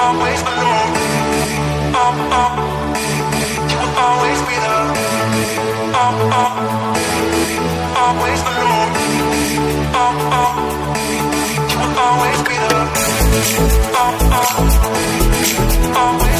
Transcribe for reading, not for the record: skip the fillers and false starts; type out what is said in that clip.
always alone. You will always be there. Always alone. You will always be there. Always.